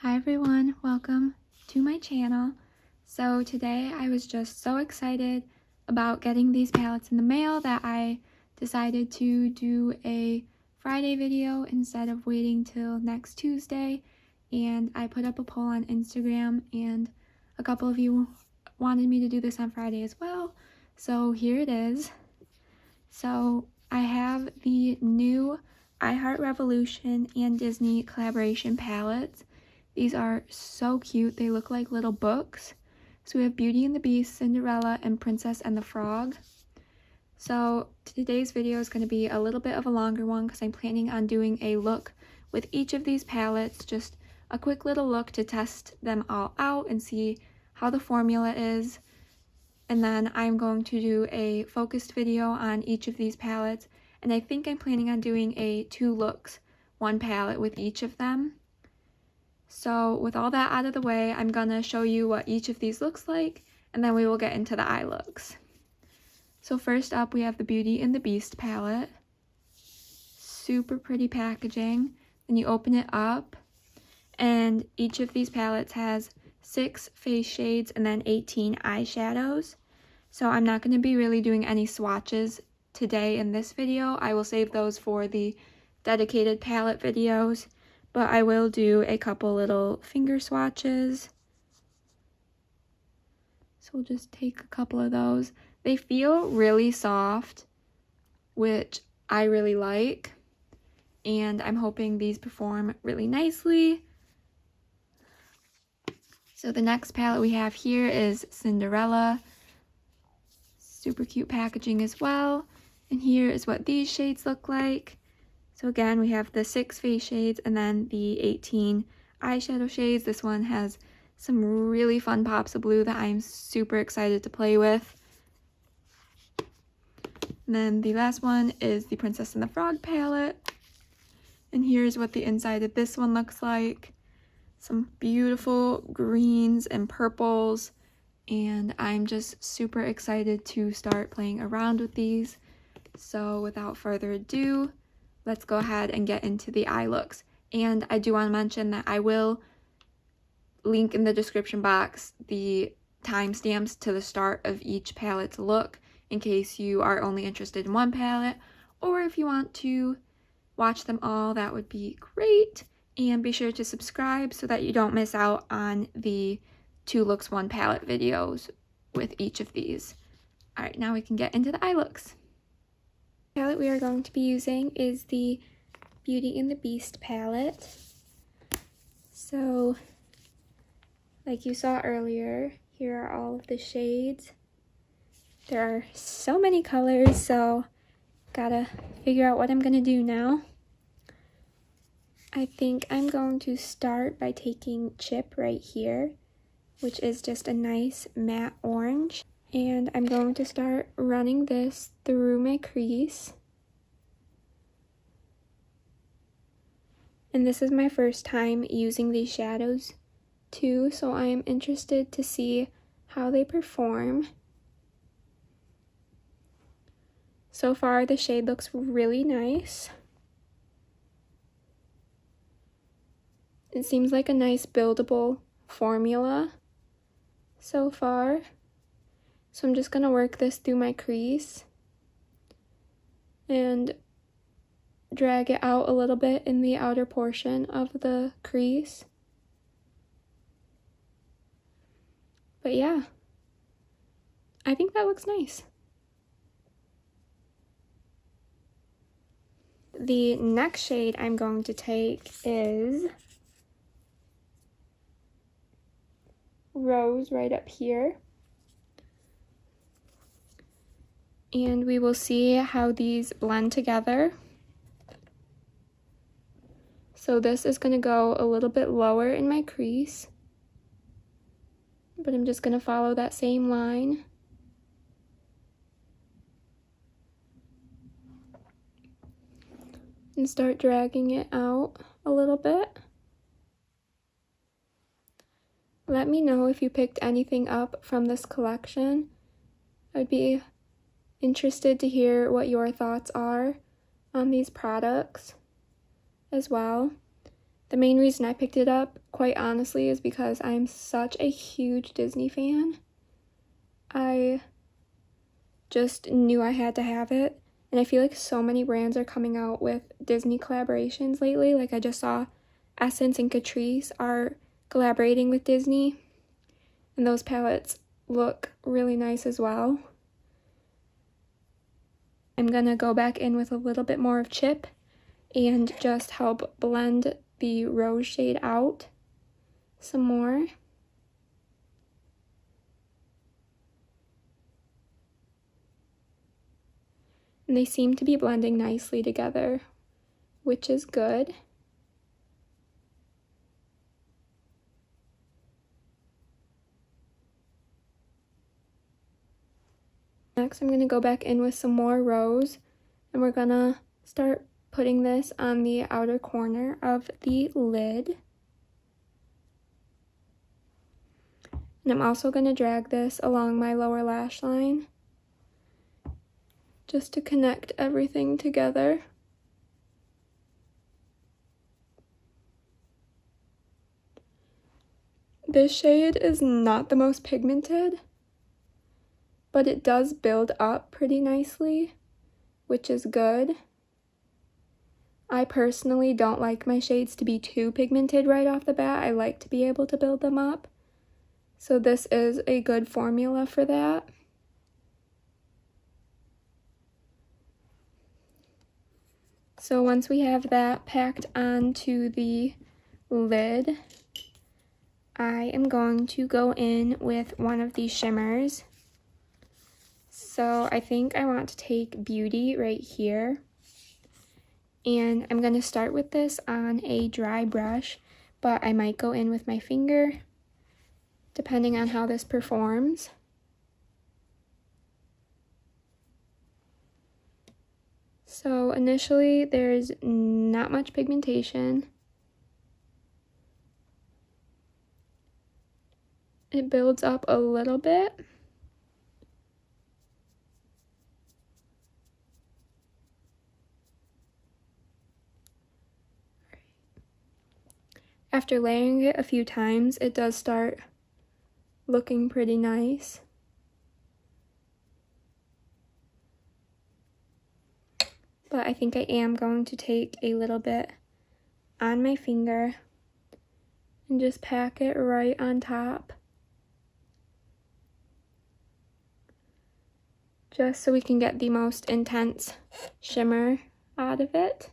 Hi everyone, welcome to my channel. So today I was just so excited about getting these palettes in the mail that I decided to do a Friday video instead of waiting till next Tuesday. And I put up a poll on Instagram and a couple of you wanted me to do this on Friday as well. So here it is. So I have the new I Heart Revolution and Disney collaboration palettes. These are so cute. They look like little books. So we have Beauty and the Beast, Cinderella, and Princess and the Frog. So today's video is going to be a little bit of a longer one because I'm planning on doing a look with each of these palettes. Just a quick little look to test them all out and see how the formula is. And then I'm going to do a focused video on each of these palettes. And I think I'm planning on doing a 2 looks, 1 palette with each of them. So with all that out of the way, I'm gonna show you what each of these looks like, and then we will get into the eye looks. So first up, we have the Beauty and the Beast palette. Super pretty packaging. Then you open it up, and each of these palettes has 6 face shades and then 18 eyeshadows. So I'm not going to be really doing any swatches today in this video. I will save those for the dedicated palette videos. But I will do a couple little finger swatches. So we'll just take a couple of those. They feel really soft, which I really like. And I'm hoping these perform really nicely. So the next palette we have here is Cinderella. Super cute packaging as well. And here is what these shades look like. So again, we have the 6 face shades and then the 18 eyeshadow shades. This one has some really fun pops of blue that I'm super excited to play with. And then the last one is the Princess and the Frog palette. And here's what the inside of this one looks like. Some beautiful greens and purples. And I'm just super excited to start playing around with these. So without further ado, let's go ahead and get into the eye looks. And I do want to mention that I will link in the description box the timestamps to the start of each palette's look in case you are only interested in one palette, or if you want to watch them all, that would be great. And be sure to subscribe so that you don't miss out on the 2 looks 1 palette videos with each of these. All right, now we can get into the eye looks. The palette we are going to be using is the Beauty and the Beast palette. So, like you saw earlier, here are all of the shades. There are so many colors, so gotta figure out what I'm gonna do now. I think I'm going to start by taking Chip right here, which is just a nice matte orange. And I'm going to start running this through my crease. And this is my first time using these shadows too, so I am interested to see how they perform. So far, the shade looks really nice. It seems like a nice buildable formula so far. So I'm just going to work this through my crease and drag it out a little bit in the outer portion of the crease. But yeah, I think that looks nice. The next shade I'm going to take is Rose right up here. And we will see how these blend together. So this is going to go a little bit lower in my crease, but I'm just going to follow that same line. And start dragging it out a little bit. Let me know if you picked anything up from this collection. I'd be interested to hear what your thoughts are on these products as well. The main reason I picked it up, quite honestly, is because I'm such a huge Disney fan. I just knew I had to have it, and I feel like so many brands are coming out with Disney collaborations lately. Like, I just saw Essence and Catrice are collaborating with Disney, and those palettes look really nice as well. I'm gonna go back in with a little bit more of Chip and just help blend the rose shade out some more. And they seem to be blending nicely together, which is good. Next, I'm going to go back in with some more rose, and we're going to start putting this on the outer corner of the lid. And I'm also going to drag this along my lower lash line just to connect everything together. This shade is not the most pigmented, but it does build up pretty nicely, which is good. I personally don't like my shades to be too pigmented right off the bat. I like to be able to build them up. So this is a good formula for that. So once we have that packed onto the lid, I am going to go in with one of these shimmers. So I think I want to take Beauty right here. And I'm going to start with this on a dry brush, but I might go in with my finger, depending on how this performs. So initially, there's not much pigmentation. It builds up a little bit. After layering it a few times, it does start looking pretty nice. But I think I am going to take a little bit on my finger and just pack it right on top, just so we can get the most intense shimmer out of it.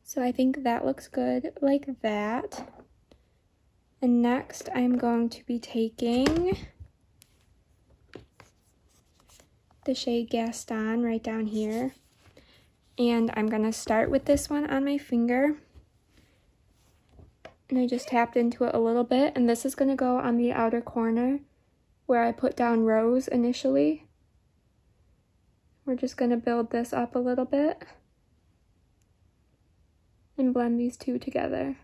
So I think that looks good like that. And next I'm going to be taking the shade Gaston right down here. And I'm going to start with this one on my finger. And I just tapped into it a little bit. And this is going to go on the outer corner where I put down Rose initially. We're just going to build this up a little bit and blend these two together.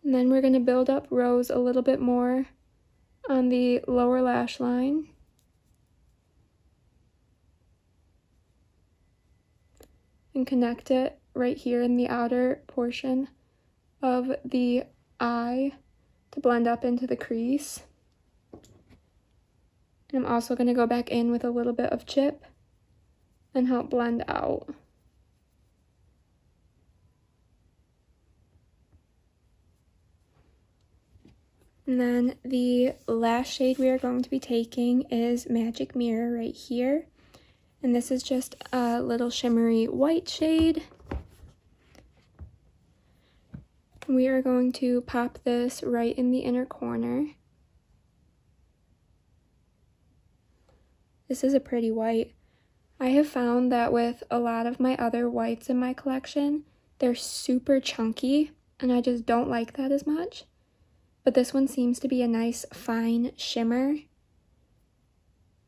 And then we're going to build up Rose a little bit more on the lower lash line. And connect it right here in the outer portion of the eye to blend up into the crease. And I'm also going to go back in with a little bit of Chip and help blend out. And then the last shade we are going to be taking is Magic Mirror right here. And this is just a little shimmery white shade. We are going to pop this right in the inner corner. This is a pretty white. I have found that with a lot of my other whites in my collection, they're super chunky, and I just don't like that as much. But this one seems to be a nice fine shimmer,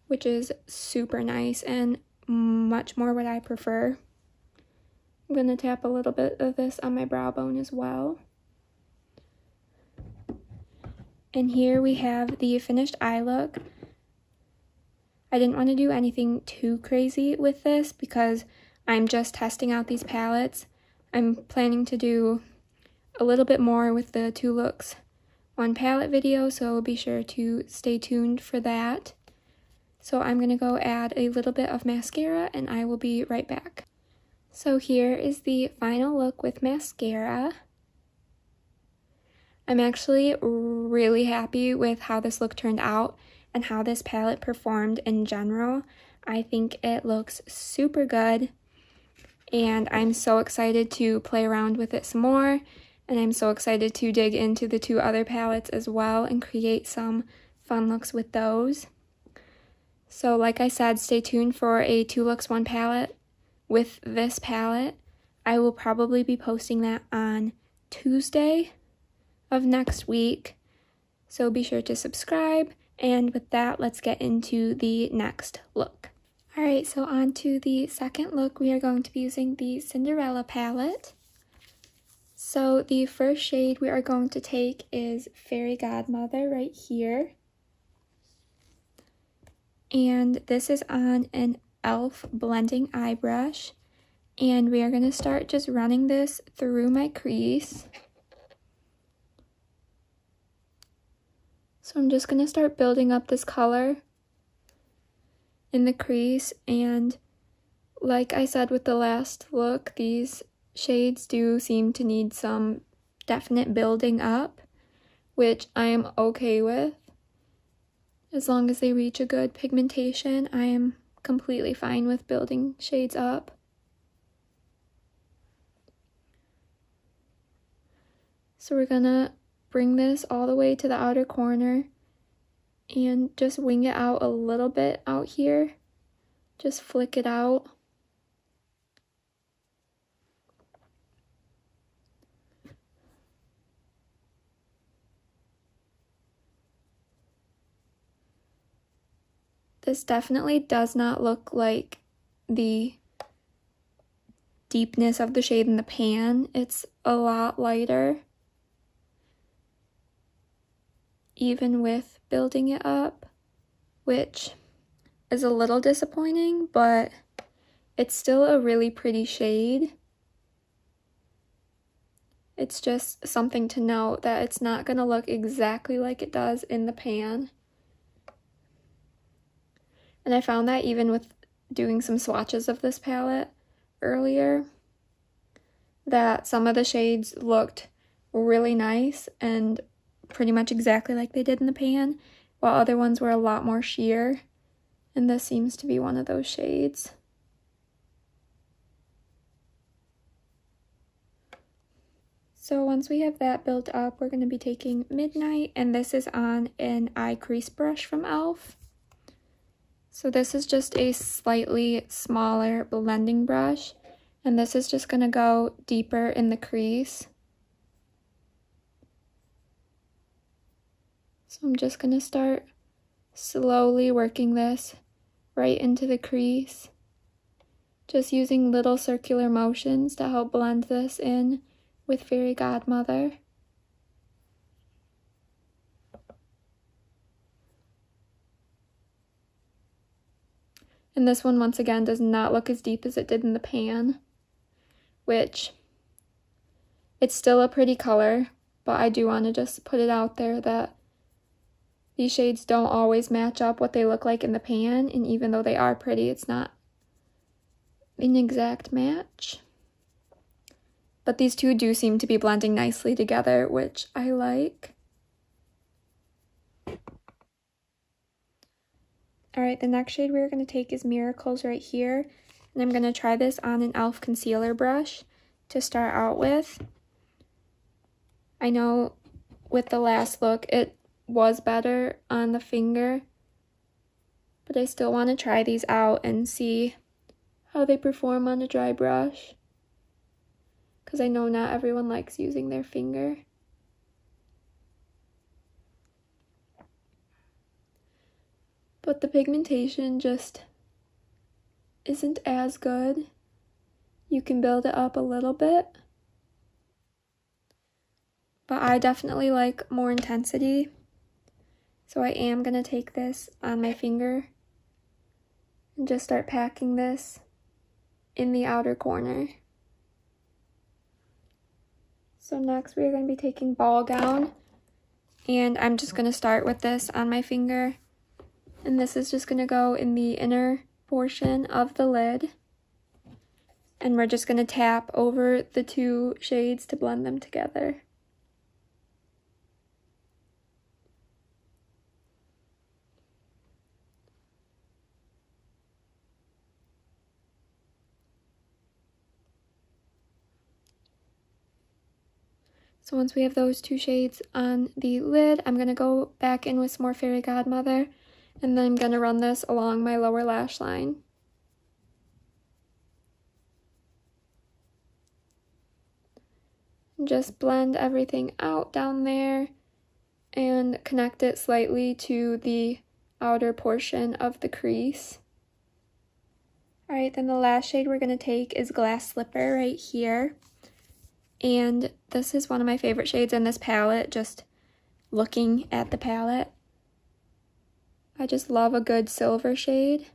which is super nice and much more what I prefer. I'm going to tap a little bit of this on my brow bone as well. And here we have the finished eye look. I didn't want to do anything too crazy with this because I'm just testing out these palettes. I'm planning to do a little bit more with the 2 looks 1 palette video, so be sure to stay tuned for that. So I'm going to go add a little bit of mascara and I will be right back. So here is the final look with mascara. I'm actually really happy with how this look turned out and how this palette performed in general. I think it looks super good and I'm so excited to play around with it some more, and I'm so excited to dig into the 2 other palettes as well and create some fun looks with those. So like I said, stay tuned for a 2 looks 1 palette with this palette. I will probably be posting that on Tuesday of next week, so be sure to subscribe. And with that, let's get into the next look. Alright, so on to the second look. We are going to be using the Cinderella palette. So the first shade we are going to take is Fairy Godmother right here. And this is on an e.l.f. blending eye brush. And we are going to start just running this through my crease. So I'm just going to start building up this color in the crease, and like I said with the last look, these shades do seem to need some definite building up, which I am okay with. As long as they reach a good pigmentation, I am completely fine with building shades up. So we're gonna bring this all the way to the outer corner and just wing it out a little bit out here. Just flick it out. This definitely does not look like the deepness of the shade in the pan. It's a lot lighter, even with building it up, which is a little disappointing, but it's still a really pretty shade. It's just something to note that it's not going to look exactly like it does in the pan. And I found that even with doing some swatches of this palette earlier, that some of the shades looked really nice and pretty much exactly like they did in the pan, while other ones were a lot more sheer, and this seems to be one of those shades. So once we have that built up, we're going to be taking Midnight, and this is on an eye crease brush from e.l.f. So this is just a slightly smaller blending brush, and this is just going to go deeper in the crease. So I'm just going to start slowly working this right into the crease, just using little circular motions to help blend this in with Fairy Godmother. And this one, once again, does not look as deep as it did in the pan, which it's still a pretty color, but I do want to just put it out there that these shades don't always match up what they look like in the pan, and even though they are pretty, it's not an exact match. But these two do seem to be blending nicely together, which I like. Alright, the next shade we're going to take is Miracles right here. And I'm going to try this on an e.l.f. concealer brush to start out with. I know with the last look it was better on the finger, but I still want to try these out and see how they perform on a dry brush, because I know not everyone likes using their finger. But the pigmentation just isn't as good. You can build it up a little bit, but I definitely like more intensity So I am going to take this on my finger and just start packing this in the outer corner. So next we're going to be taking Ball Gown, and I'm just going to start with this on my finger, and this is just going to go in the inner portion of the lid, and we're just going to tap over the two shades to blend them together. So once we have those two shades on the lid, I'm going to go back in with some more Fairy Godmother, and then I'm going to run this along my lower lash line. And just blend everything out down there and connect it slightly to the outer portion of the crease. Alright, then the last shade we're going to take is Glass Slipper right here. And this is one of my favorite shades in this palette, just looking at the palette. I just love a good silver shade.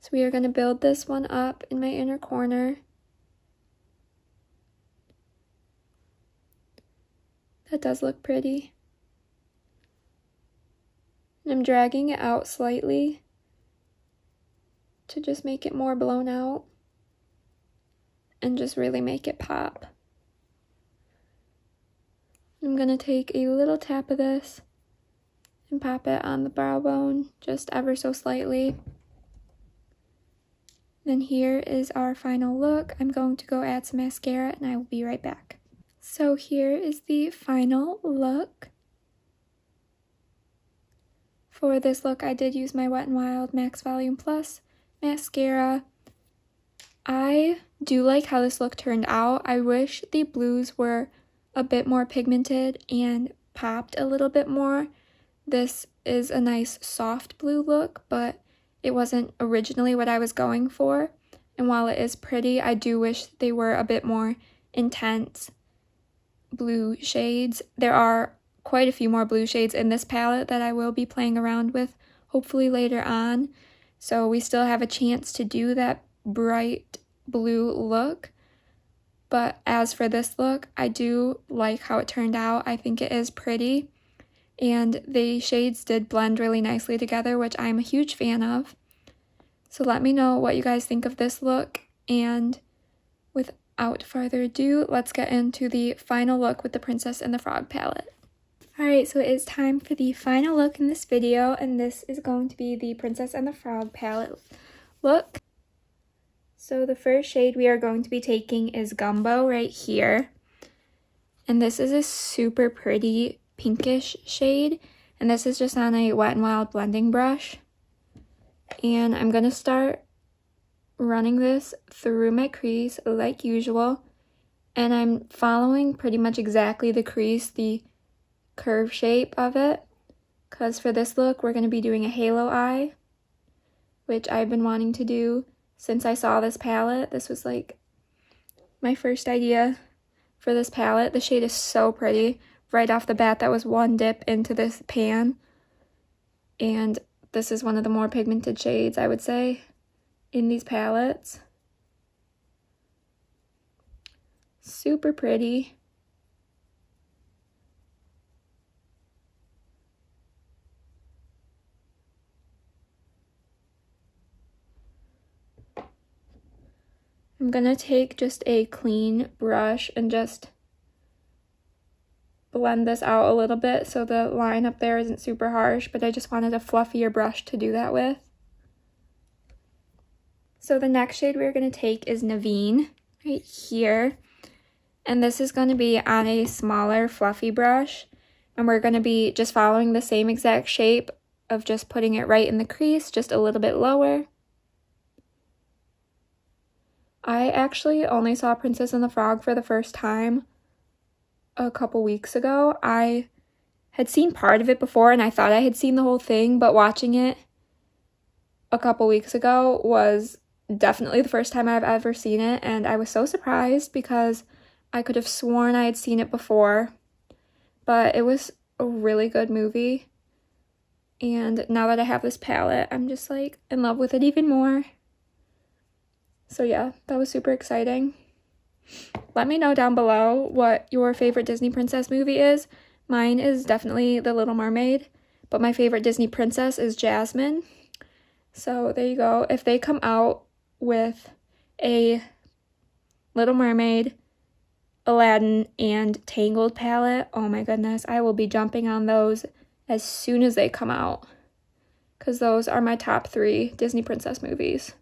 So we are going to build this one up in my inner corner. That does look pretty. And I'm dragging it out slightly to just make it more blown out and just really make it pop. I'm going to take a little tap of this and pop it on the brow bone just ever so slightly. Then here is our final look. I'm going to go add some mascara and I will be right back. So here is the final look. For this look I did use my Wet n Wild Max Volume Plus mascara. I do like how this look turned out. I wish the blues were a bit more pigmented and popped a little bit more. This is a nice soft blue look, but it wasn't originally what I was going for. And while it is pretty, I do wish they were a bit more intense blue shades. There are quite a few more blue shades in this palette that I will be playing around with, hopefully later on. So we still have a chance to do that bright blue look. But as for this look, I do like how it turned out. I think it is pretty. And the shades did blend really nicely together, which I'm a huge fan of. So let me know what you guys think of this look. And without further ado, let's get into the final look with the Princess and the Frog palette. Alright, so it is time for the final look in this video, and this is going to be the Princess and the Frog palette look. So the first shade we are going to be taking is Gumbo right here. And this is a super pretty pinkish shade, and this is just on a Wet n Wild blending brush. And I'm going to start running this through my crease like usual, and I'm following pretty much exactly the crease, the curve shape of it, because for this look we're going to be doing a halo eye, which I've been wanting to do since I saw this palette. This was like my first idea for this palette. The shade is so pretty. Right off the bat, that was one dip into this pan, and this is one of the more pigmented shades, I would say, in these palettes. Super pretty. I'm gonna take just a clean brush and just blend this out a little bit so the line up there isn't super harsh, but I just wanted a fluffier brush to do that with. So the next shade we're going to take is Naveen right here, and this is going to be on a smaller fluffy brush, and we're going to be just following the same exact shape of just putting it right in the crease, just a little bit lower. I actually only saw Princess and the Frog for the first time a couple weeks ago. I had seen part of it before and I thought I had seen the whole thing, but watching it a couple weeks ago was definitely the first time I've ever seen it, and I was so surprised because I could have sworn I had seen it before, but it was a really good movie. And now that I have this palette, I'm just like in love with it even more. So yeah, that was super exciting. Let me know down below what your favorite Disney princess movie is. Mine is definitely The Little Mermaid, but my favorite Disney princess is Jasmine. So there you go. If they come out with a Little Mermaid, Aladdin, and Tangled palette, oh my goodness, I will be jumping on those as soon as they come out, because those are my top 3 Disney princess movies.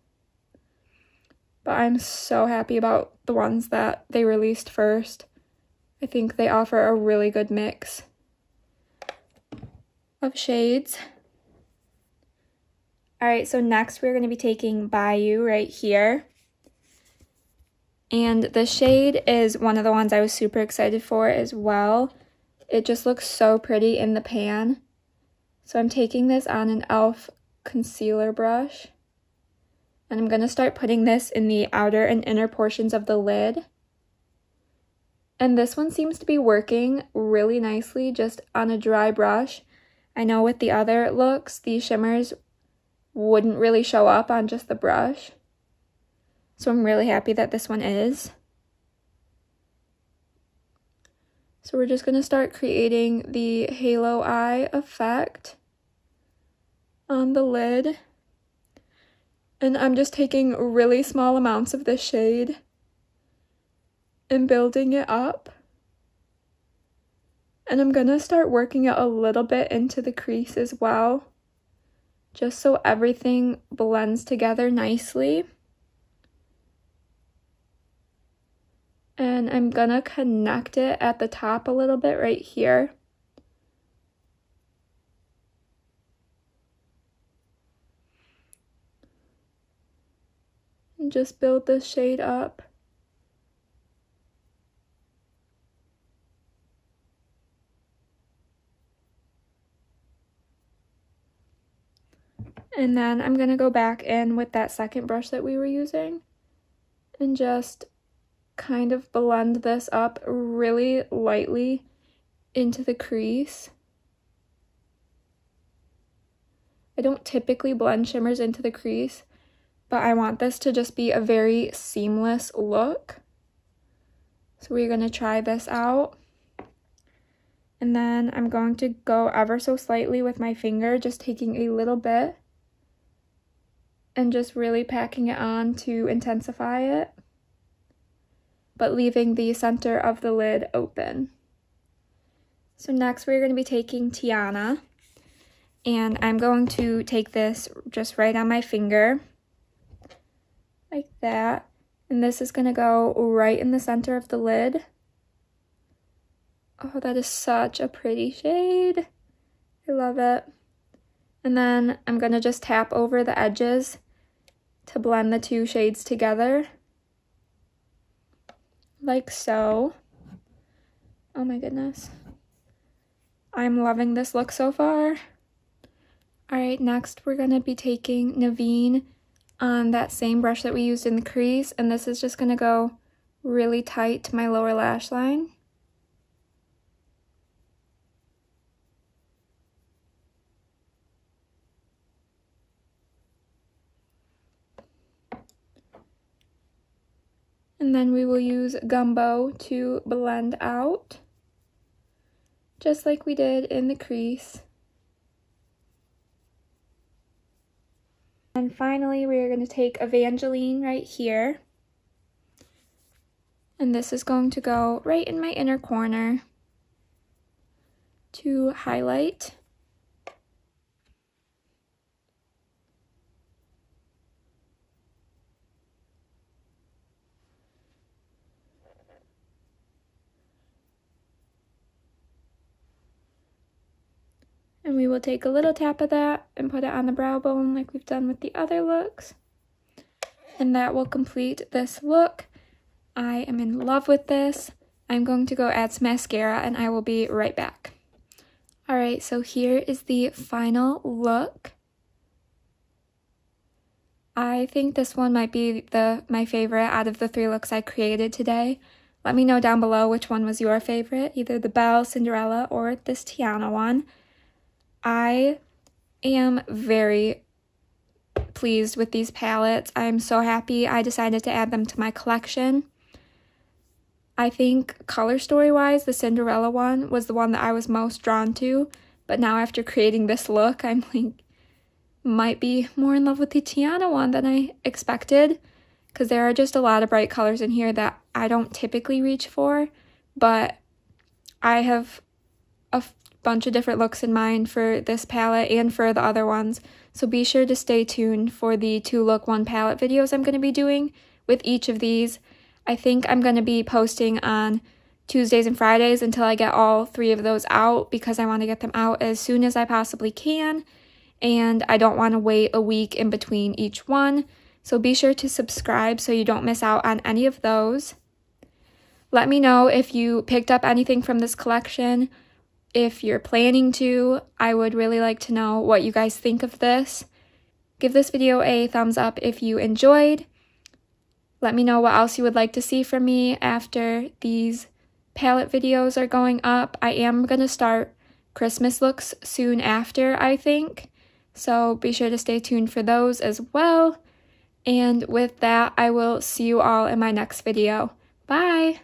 But I'm so happy about the ones that they released first. I think they offer a really good mix of shades. Alright, so next we're going to be taking Bayou right here. And the shade is one of the ones I was super excited for as well. It just looks so pretty in the pan. So I'm taking this on an e.l.f. concealer brush. And I'm going to start putting this in the outer and inner portions of the lid. And this one seems to be working really nicely just on a dry brush. I know with the other looks, these shimmers wouldn't really show up on just the brush. So I'm really happy that this one is. So we're just going to start creating the halo eye effect on the lid. And I'm just taking really small amounts of this shade and building it up. And I'm going to start working it a little bit into the crease as well, just so everything blends together nicely. And I'm going to connect it at the top a little bit right here. And just build this shade up. And then I'm going to go back in with that second brush that we were using and just kind of blend this up really lightly into the crease. I don't typically blend shimmers into the crease, but I want this to just be a very seamless look. So we're going to try this out. And then I'm going to go ever so slightly with my finger, just taking a little bit and just really packing it on to intensify it, but leaving the center of the lid open. So next we're going to be taking Tiana, and I'm going to take this just right on my finger, like that, and this is going to go right in the center of the lid. Oh, that is such a pretty shade. I love it. And then I'm going to just tap over the edges to blend the 2 shades together, like so. Oh my goodness. I'm loving this look so far. Alright, next we're going to be taking Naveen on that same brush that we used in the crease, and this is just going to go really tight to my lower lash line. And then we will use Gumbo to blend out, just like we did in the crease. And finally, we are going to take Evangeline right here. And this is going to go right in my inner corner to highlight. And we will take a little tap of that and put it on the brow bone like we've done with the other looks. And that will complete this look. I am in love with this. I'm going to go add some mascara and I will be right back. Alright, so here is the final look. I think this one might be my favorite out of the 3 looks I created today. Let me know down below which one was your favorite, either the Belle, Cinderella, or this Tiana one. I am very pleased with these palettes. I'm so happy I decided to add them to my collection. I think color story wise, the Cinderella one was the one that I was most drawn to, but now after creating this look, I'm like, might be more in love with the Tiana one than I expected, because there are just a lot of bright colors in here that I don't typically reach for, but I have a bunch of different looks in mind for this palette and for the other ones, so be sure to stay tuned for the 2 look 1 palette videos I'm going to be doing with each of these. I think I'm going to be posting on Tuesdays and Fridays until I get all 3 of those out, because I want to get them out as soon as I possibly can, and I don't want to wait a week in between each one. So be sure to subscribe so you don't miss out on any of those. Let me know if you picked up anything from this collection. If you're planning to, I would really like to know what you guys think of this. Give this video a thumbs up if you enjoyed. Let me know what else you would like to see from me after these palette videos are going up. I am going to start Christmas looks soon after, I think. So be sure to stay tuned for those as well. And with that, I will see you all in my next video. Bye!